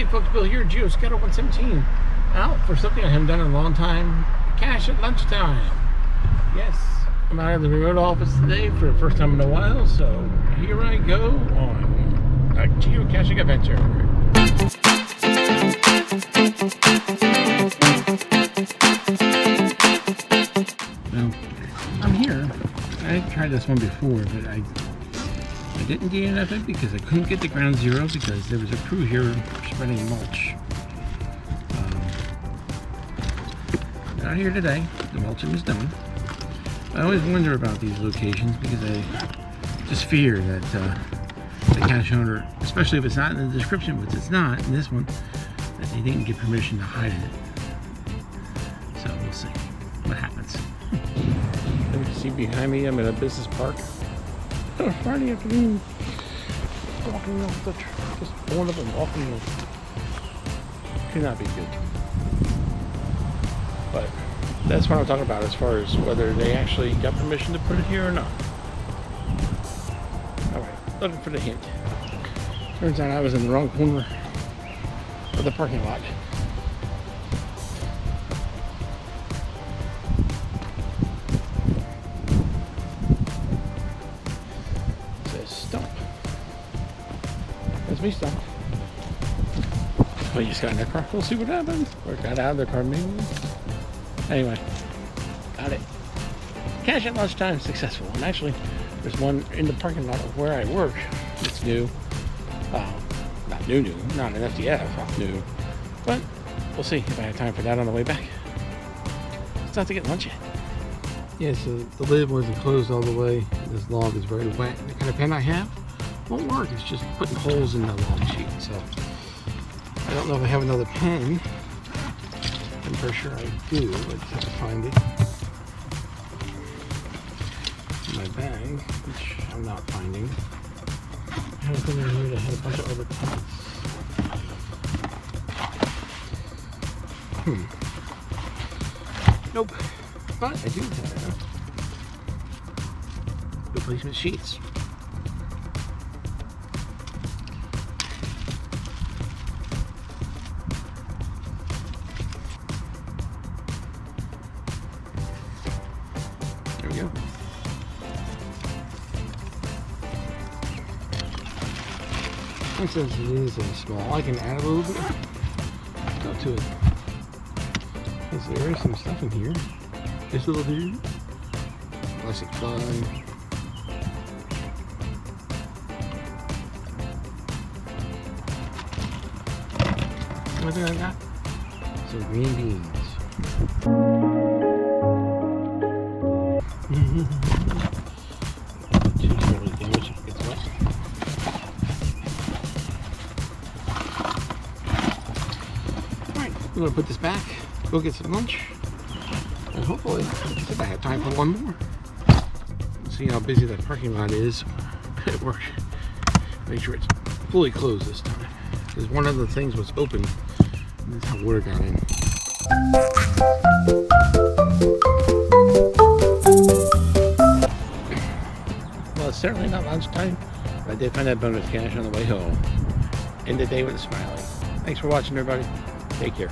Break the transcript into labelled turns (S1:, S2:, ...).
S1: Hey folks, Bill here, GeoScatter 117. Out for something I haven't done in a long time. Cache at lunchtime. Yes, I'm out of the remote office today for the first time in a while, so here I go on a geocaching adventure. Now, I'm here. I tried this one before, but I didn't get enough of it because I couldn't get to ground zero because there was a crew here spreading mulch. Out here today, the mulching is done. I always wonder about these locations because I just fear that the cache owner, especially if it's not in the description, which it's not in this one, that they didn't get permission to hide it. So we'll see what happens. As you can see behind me, I'm in a business park. On a Friday afternoon, walking off the track, just going up and walking. Could not be good. But that's what I'm talking about as far as whether they actually got permission to put it here or not. Alright, looking for the hint. Turns out I was in the wrong corner of the parking lot. Stump. That's me, Stump. Well, you just got in their car. We'll see what happens. Or got out of their car, maybe. Anyway, got it. Cache at lunchtime, successful. And actually, there's one in the parking lot of where I work. It's new. Not new, not an FDF, new. But we'll see if I have time for that on the way back. It's not to get lunch yet. Yeah, so the lid wasn't closed all the way. This log is very wet. The kind of pen I have won't work. It's just putting holes in the log sheet. So I don't know if I have another pen. I'm pretty sure I do. I just have to find it in my bag, which I'm not finding. I have a thing in here that had a bunch of other pens. Nope. But I do have replacement sheets. There we go. And since it is small, I can add a little bit to it. Because there is some stuff in here. This little dude, classic fun. What did I got? Some green beans. Too terribly damaged if it gets wet. Alright, I'm gonna put this back, go get some lunch. And hopefully, if I have time for one more. See how busy that parking lot is at work. Make sure it's fully closed this time. Because one of the things was open. And that's how water got in. Well, it's certainly not lunchtime. But I did find that bonus cache on the way home. End the day with a smiley. Thanks for watching, everybody. Take care.